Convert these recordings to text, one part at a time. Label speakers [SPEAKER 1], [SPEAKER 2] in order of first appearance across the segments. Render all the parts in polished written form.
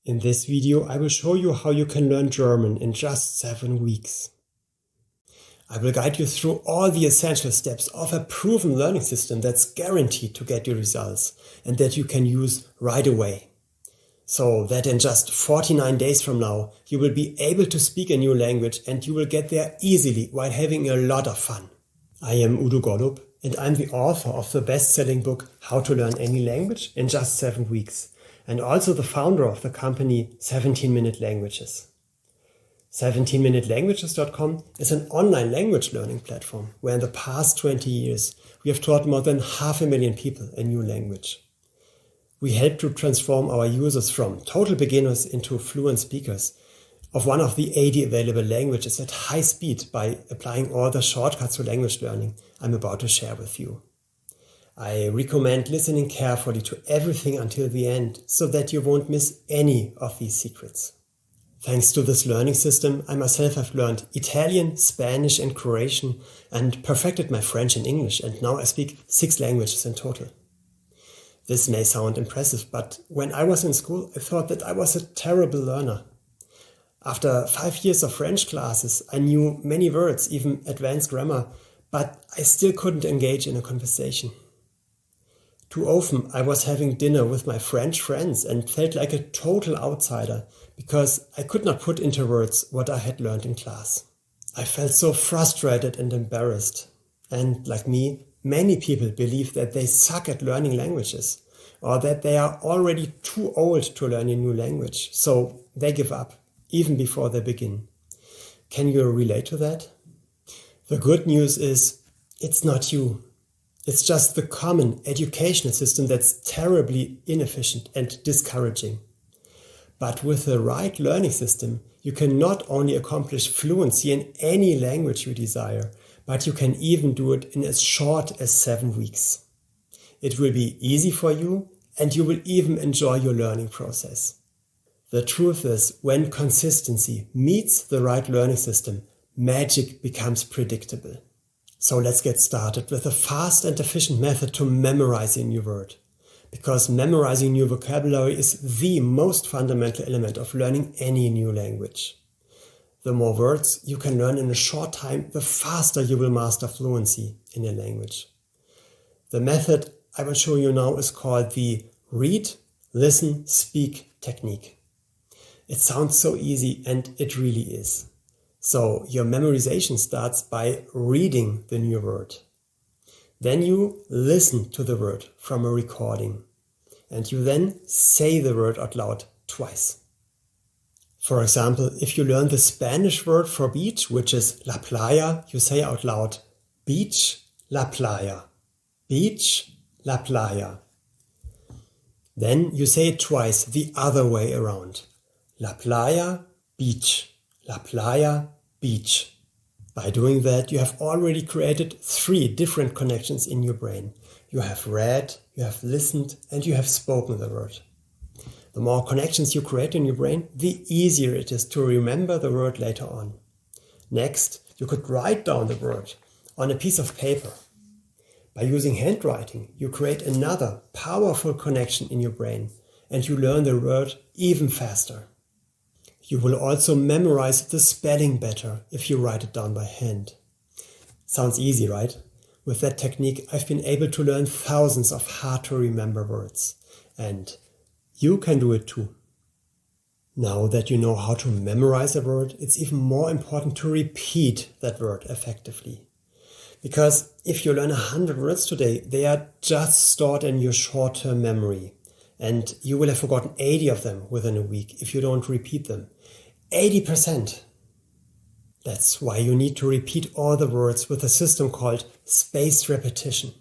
[SPEAKER 1] In this video, I will show you how you can learn German in just 7 weeks. I will guide you through all the essential steps of a proven learning system that's guaranteed to get you results and that you can use right away. So that in just 49 days from now, you will be able to speak a new language and you will get there easily while having a lot of fun. I am Udo Gollub and I'm the author of the best-selling book How to Learn Any Language in Just 7 Weeks. And also the founder of the company 17-Minute Languages. 17minutelanguages.com is an online language learning platform where in the past 20 years we have taught more than 500,000 people a new language. We help to transform our users from total beginners into fluent speakers of one of the 80 available languages at high speed by applying all the shortcuts to language learning I'm about to share with you. I recommend listening carefully to everything until the end so that you won't miss any of these secrets. Thanks to this learning system, I myself have learned Italian, Spanish and Croatian and perfected my French and English, and now I speak 6 languages in total. This may sound impressive, but when I was in school, I thought that I was a terrible learner. After 5 years of French classes, I knew many words, even advanced grammar, but I still couldn't engage in a conversation. Too often I was having dinner with my French friends and felt like a total outsider because I could not put into words what I had learned in class. I felt so frustrated and embarrassed. And like me, many people believe that they suck at learning languages or that they are already too old to learn a new language, so they give up even before they begin. Can you relate to that? The good news is it's not you. It's just the common educational system that's terribly inefficient and discouraging. But with the right learning system, you can not only accomplish fluency in any language you desire, but you can even do it in as short as 7 weeks. It will be easy for you and you will even enjoy your learning process. The truth is, when consistency meets the right learning system, magic becomes predictable. So let's get started with a fast and efficient method to memorizing a new word. Because memorizing new vocabulary is the most fundamental element of learning any new language. The more words you can learn in a short time, the faster you will master fluency in a language. The method I will show you now is called the read, listen, speak technique. It sounds so easy, and it really is. So your memorization starts by reading the new word. Then you listen to the word from a recording. And you then say the word out loud twice. For example, if you learn the Spanish word for beach, which is la playa, you say out loud, beach, la playa. Beach, la playa. Then you say it twice the other way around. La playa, beach. La playa, beach. By doing that, you have already created 3 different connections in your brain. You have read, you have listened, and you have spoken the word. The more connections you create in your brain, the easier it is to remember the word later on. Next, you could write down the word on a piece of paper. By using handwriting, you create another powerful connection in your brain, and you learn the word even faster. You will also memorize the spelling better if you write it down by hand. Sounds easy, right? With that technique, I've been able to learn thousands of hard-to-remember words. And you can do it too. Now that you know how to memorize a word, it's even more important to repeat that word effectively. Because if you learn 100 words today, they are just stored in your short-term memory. And you will have forgotten 80 of them within a week if you don't repeat them. 80%. That's why you need to repeat all the words with a system called spaced repetition.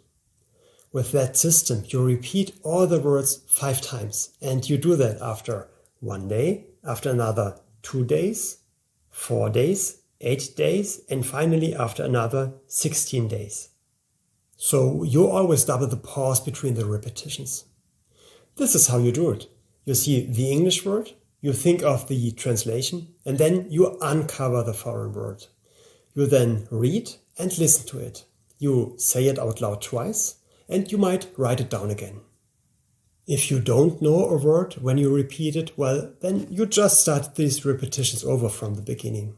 [SPEAKER 1] With that system, you repeat all the words 5 times, and you do that after 1 day, after another 2 days, 4 days, 8 days, and finally after another 16 days. So you always double the pause between the repetitions. This is how you do it. You see the English word, you think of the translation, and then you uncover the foreign word. You then read and listen to it. You say it out loud twice, and you might write it down again. If you don't know a word when you repeat it, well, then you just start these repetitions over from the beginning.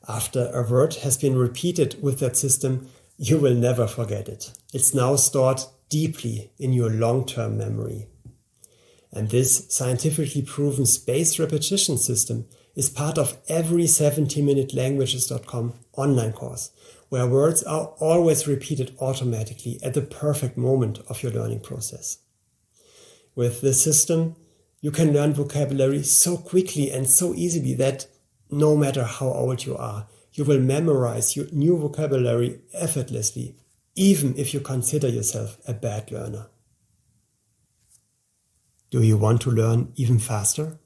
[SPEAKER 1] After a word has been repeated with that system, you will never forget it. It's now stored deeply in your long-term memory. And this scientifically proven spaced repetition system is part of every 70minutelanguages.com online course, where words are always repeated automatically at the perfect moment of your learning process. With this system, you can learn vocabulary so quickly and so easily that no matter how old you are, you will memorize your new vocabulary effortlessly, even if you consider yourself a bad learner. Do you want to learn even faster?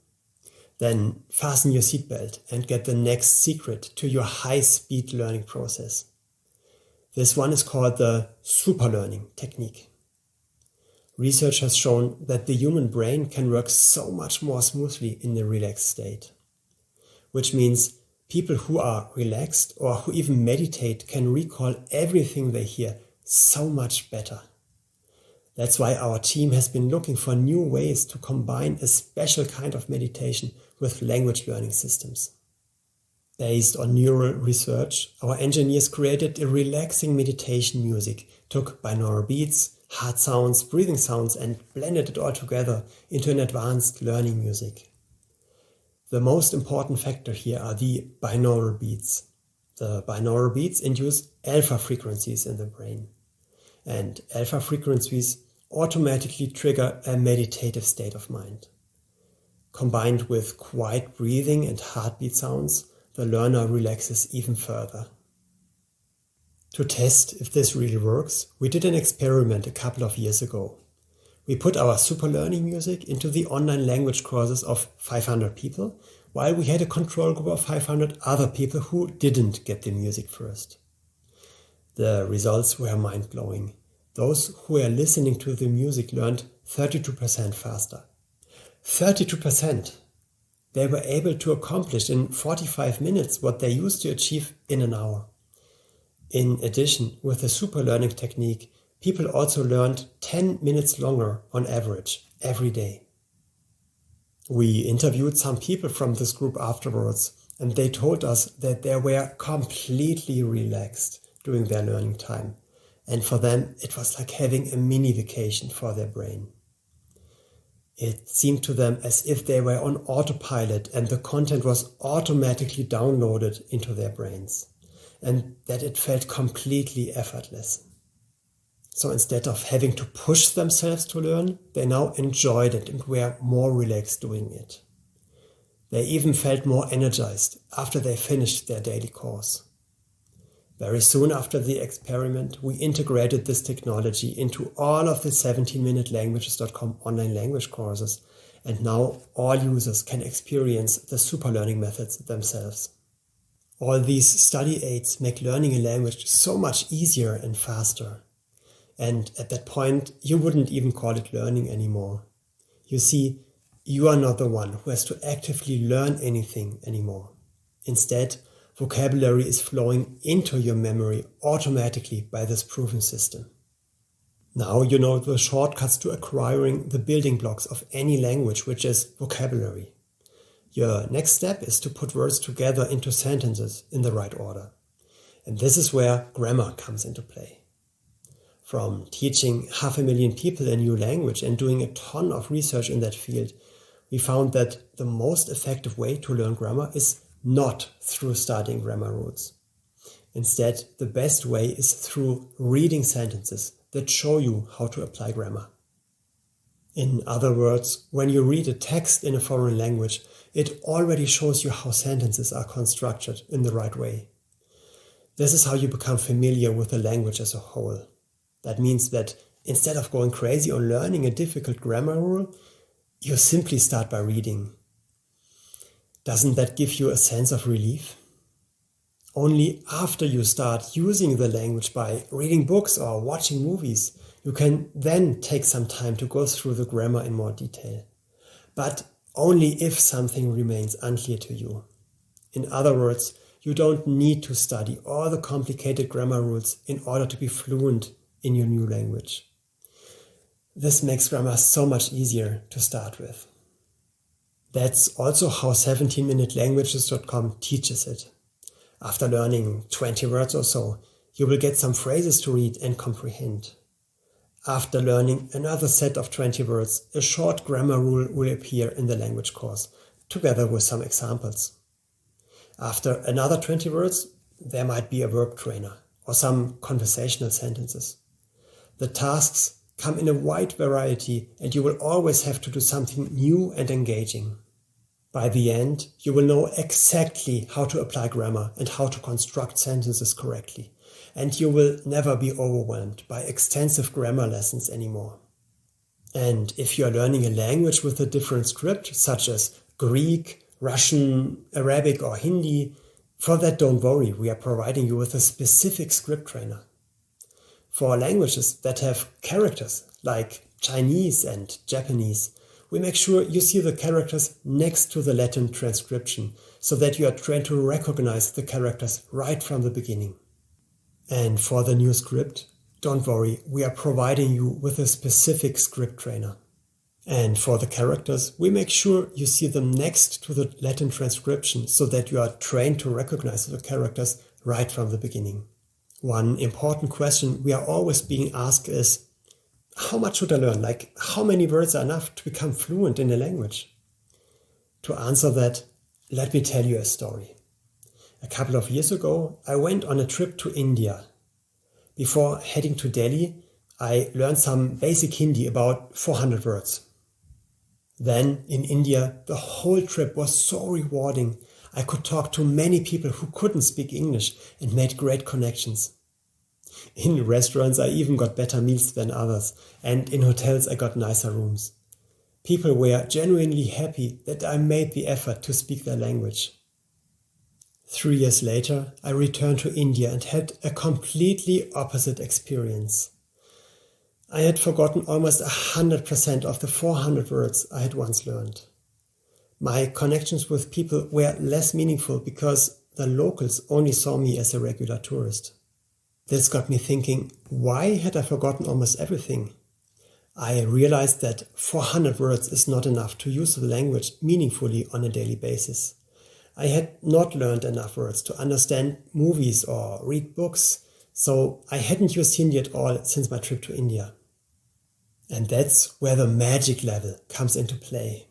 [SPEAKER 1] Then fasten your seatbelt and get the next secret to your high-speed learning process. This one is called the Superlearning technique. Research has shown that the human brain can work so much more smoothly in a relaxed state, which means people who are relaxed or who even meditate can recall everything they hear so much better. That's why our team has been looking for new ways to combine a special kind of meditation with language learning systems. Based on neural research, our engineers created a relaxing meditation music, took binaural beats, heart sounds, breathing sounds, and blended it all together into an advanced learning music. The most important factor here are the binaural beats. The binaural beats induce alpha frequencies in the brain, and alpha frequencies automatically trigger a meditative state of mind. Combined with quiet breathing and heartbeat sounds, the learner relaxes even further. To test if this really works, we did an experiment a couple of years ago. We put our Superlearning music into the online language courses of 500 people, while we had a control group of 500 other people who didn't get the music first. The results were mind-blowing. Those who were listening to the music learned 32% faster. 32%! They were able to accomplish in 45 minutes what they used to achieve in an hour. In addition, with the Superlearning technique, people also learned 10 minutes longer on average every day. We interviewed some people from this group afterwards, and they told us that they were completely relaxed during their learning time. And for them, it was like having a mini vacation for their brain. It seemed to them as if they were on autopilot and the content was automatically downloaded into their brains, and that it felt completely effortless. So instead of having to push themselves to learn, they now enjoyed it and were more relaxed doing it. They even felt more energized after they finished their daily course. Very soon after the experiment, we integrated this technology into all of the 70minutelanguages.com online language courses, and now all users can experience the Superlearning methods themselves. All these study aids make learning a language so much easier and faster. And at that point, you wouldn't even call it learning anymore. You see, you are not the one who has to actively learn anything anymore. Instead, vocabulary is flowing into your memory automatically by this proven system. Now you know the shortcuts to acquiring the building blocks of any language, which is vocabulary. Your next step is to put words together into sentences in the right order. And this is where grammar comes into play. From teaching 500,000 people a new language and doing a ton of research in that field, we found that the most effective way to learn grammar is not through studying grammar rules. Instead, the best way is through reading sentences that show you how to apply grammar. In other words, when you read a text in a foreign language, it already shows you how sentences are constructed in the right way. This is how you become familiar with the language as a whole. That means that instead of going crazy on learning a difficult grammar rule, you simply start by reading. Doesn't that give you a sense of relief? Only after you start using the language by reading books or watching movies, you can then take some time to go through the grammar in more detail. But only if something remains unclear to you. In other words, you don't need to study all the complicated grammar rules in order to be fluent in your new language. This makes grammar so much easier to start with. That's also how 17minutelanguages.com teaches it. After learning 20 words or so, you will get some phrases to read and comprehend. After learning another set of 20 words, a short grammar rule will appear in the language course, together with some examples. After another 20 words, there might be a verb trainer or some conversational sentences. The tasks come in a wide variety, and you will always have to do something new and engaging. By the end, you will know exactly how to apply grammar and how to construct sentences correctly, and you will never be overwhelmed by extensive grammar lessons anymore. And if you are learning a language with a different script, such as Greek, Russian, Arabic or Hindi, for that don't worry, we are providing you with a specific script trainer. For languages that have characters, like Chinese and Japanese, we make sure you see the characters next to the Latin transcription, so that you are trained to recognize the characters right from the beginning. And for the new script, don't worry, we are providing you with a specific script trainer. And for the characters, we make sure you see them next to the Latin transcription, so that you are trained to recognize the characters right from the beginning. One important question we are always being asked is, how much should I learn? Like, how many words are enough to become fluent in a language? To answer that, let me tell you a story. A couple of years ago, I went on a trip to India. Before heading to Delhi, I learned some basic Hindi, about 400 words. Then, in India, the whole trip was so rewarding. I could talk to many people who couldn't speak English and made great connections. In restaurants, I even got better meals than others, and in hotels I got nicer rooms. People were genuinely happy that I made the effort to speak their language. 3 years later, I returned to India and had a completely opposite experience. I had forgotten almost 100% of the 400 words I had once learned. My connections with people were less meaningful because the locals only saw me as a regular tourist. This got me thinking, why had I forgotten almost everything? I realized that 400 words is not enough to use the language meaningfully on a daily basis. I had not learned enough words to understand movies or read books, so I hadn't used Hindi at all since my trip to India. And that's where the magic level comes into play.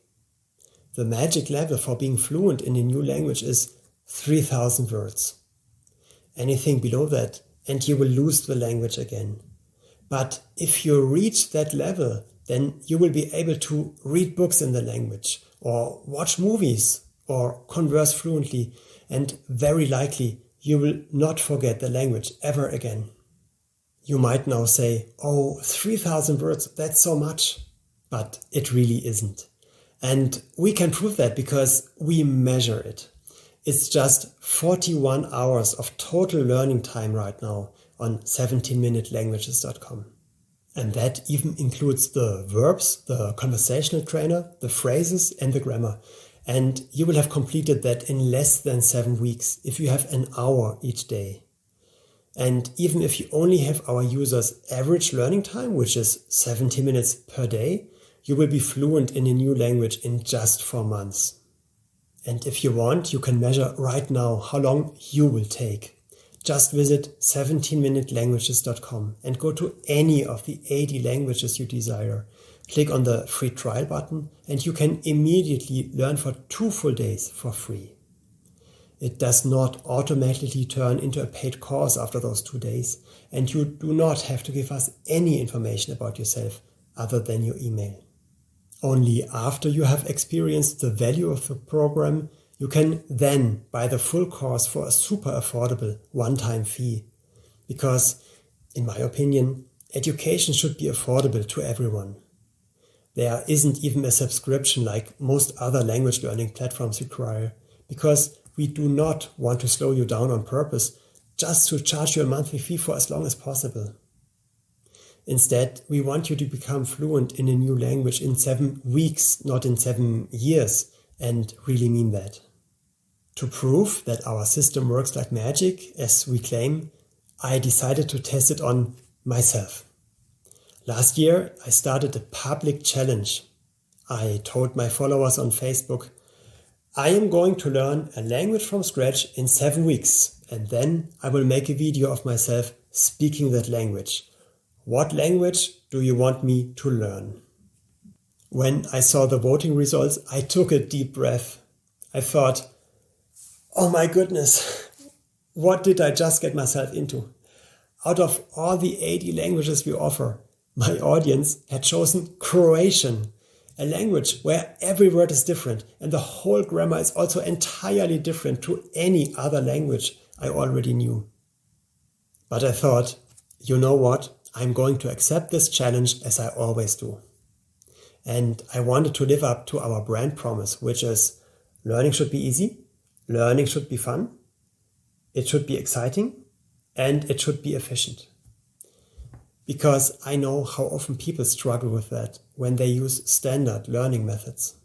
[SPEAKER 1] The magic level for being fluent in a new language is 3,000 words. Anything below that, and you will lose the language again. But if you reach that level, then you will be able to read books in the language, or watch movies, or converse fluently, and very likely you will not forget the language ever again. You might now say, oh, 3,000 words, that's so much. But it really isn't. And we can prove that because we measure it. It's just 41 hours of total learning time right now on 17minutelanguages.com. And that even includes the verbs, the conversational trainer, the phrases and the grammar. And you will have completed that in less than 7 weeks if you have an hour each day. And even if you only have our users' average learning time, which is 70 minutes per day, you will be fluent in a new language in just 4 months. And if you want, you can measure right now how long you will take. Just visit 17minutelanguages.com and go to any of the 80 languages you desire. Click on the free trial button and you can immediately learn for 2 full days for free. It does not automatically turn into a paid course after those 2 days, and you do not have to give us any information about yourself other than your email. Only after you have experienced the value of the program, you can then buy the full course for a super affordable one-time fee. Because, in my opinion, education should be affordable to everyone. There isn't even a subscription like most other language learning platforms require, because we do not want to slow you down on purpose just to charge you a monthly fee for as long as possible. Instead, we want you to become fluent in a new language in 7 weeks, not in 7 years, and really mean that. To prove that our system works like magic, as we claim, I decided to test it on myself. Last year, I started a public challenge. I told my followers on Facebook, I am going to learn a language from scratch in 7 weeks, and then I will make a video of myself speaking that language. What language do you want me to learn? When I saw the voting results, I took a deep breath. I thought, oh my goodness, what did I just get myself into? Out of all the 80 languages we offer, my audience had chosen Croatian, a language where every word is different and the whole grammar is also entirely different to any other language I already knew. But I thought, you know what? I'm going to accept this challenge as I always do. And I wanted to live up to our brand promise, which is learning should be easy, learning should be fun, it should be exciting, and it should be efficient. Because I know how often people struggle with that when they use standard learning methods.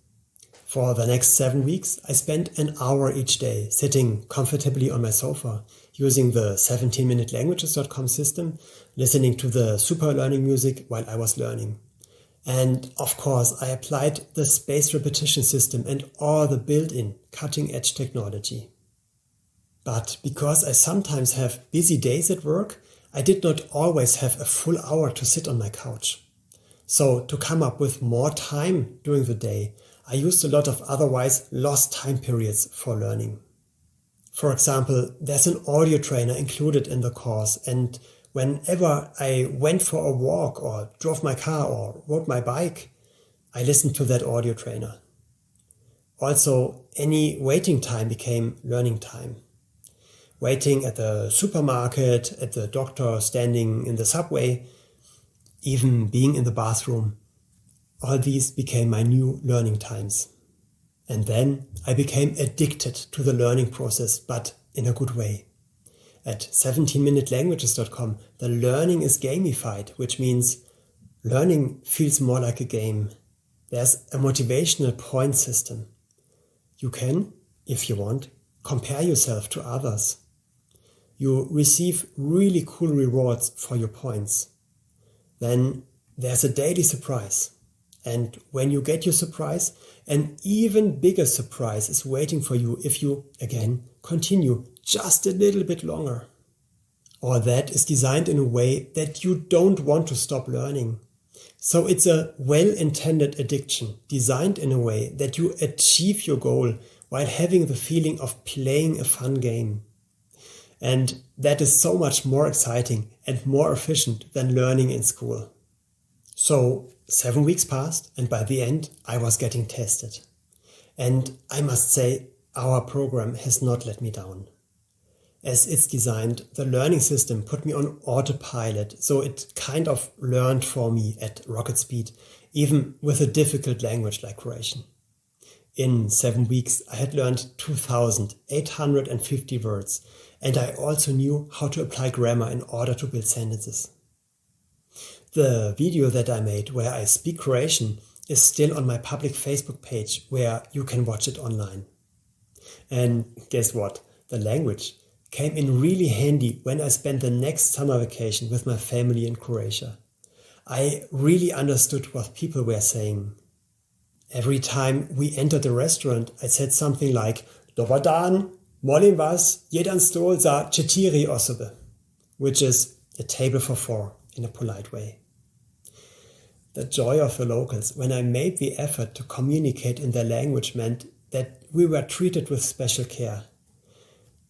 [SPEAKER 1] For the next 7 weeks, I spent an hour each day sitting comfortably on my sofa, using the 17minutelanguages.com system, listening to the Superlearning music while I was learning. And of course, I applied the spaced repetition system and all the built-in cutting-edge technology. But because I sometimes have busy days at work, I did not always have a full hour to sit on my couch. So to come up with more time during the day, I used a lot of otherwise lost time periods for learning. For example, there's an audio trainer included in the course, and whenever I went for a walk or drove my car or rode my bike, I listened to that audio trainer. Also, any waiting time became learning time. Waiting at the supermarket, at the doctor, standing in the subway, even being in the bathroom. All these became my new learning times. And then I became addicted to the learning process, but in a good way. At 17minutelanguages.com, the learning is gamified, which means learning feels more like a game. There's a motivational point system. You can, if you want, compare yourself to others. You receive really cool rewards for your points. Then there's a daily surprise. And when you get your surprise, an even bigger surprise is waiting for you if you, again, continue just a little bit longer. All that is designed in a way that you don't want to stop learning. So it's a well-intended addiction, designed in a way that you achieve your goal while having the feeling of playing a fun game. And that is so much more exciting and more efficient than learning in school. So 7 weeks passed, and by the end, I was getting tested. And I must say, our program has not let me down. As it's designed, the learning system put me on autopilot, so it kind of learned for me at rocket speed, even with a difficult language like Croatian. In 7 weeks, I had learned 2,850 words, and I also knew how to apply grammar in order to build sentences. The video that I made where I speak Croatian is still on my public Facebook page where you can watch it online. And guess what? The language came in really handy when I spent the next summer vacation with my family in Croatia. I really understood what people were saying. Every time we entered a restaurant, I said something like, Dobar dan, molim vas, jedan stol za 4 osobe, which is a table for 4 in a polite way. The joy of the locals when I made the effort to communicate in their language meant that we were treated with special care.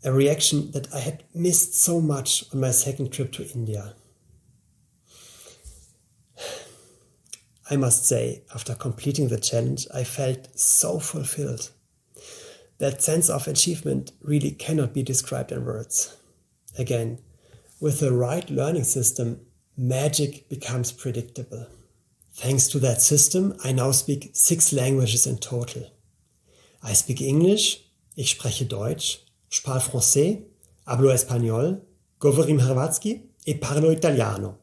[SPEAKER 1] A reaction that I had missed so much on my second trip to India. I must say, after completing the challenge, I felt so fulfilled. That sense of achievement really cannot be described in words. Again, with the right learning system, magic becomes predictable. Thanks to that system, I now speak 6 languages in total. I speak English, ich spreche Deutsch, parlo français, hablo español, govorim hrvatski e parlo italiano.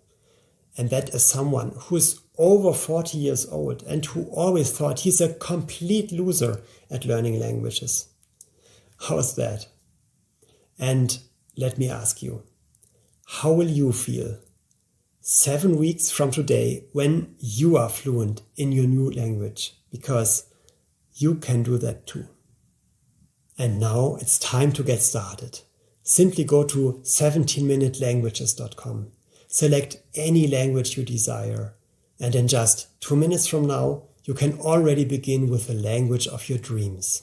[SPEAKER 1] And that is someone who is over 40 years old and who always thought he's a complete loser at learning languages. How's that? And let me ask you, how will you feel 7 weeks from today when you are fluent in your new language, because you can do that too. And now it's time to get started. Simply go to 17minutelanguages.com. Select any language you desire. And in just 2 minutes from now, you can already begin with the language of your dreams.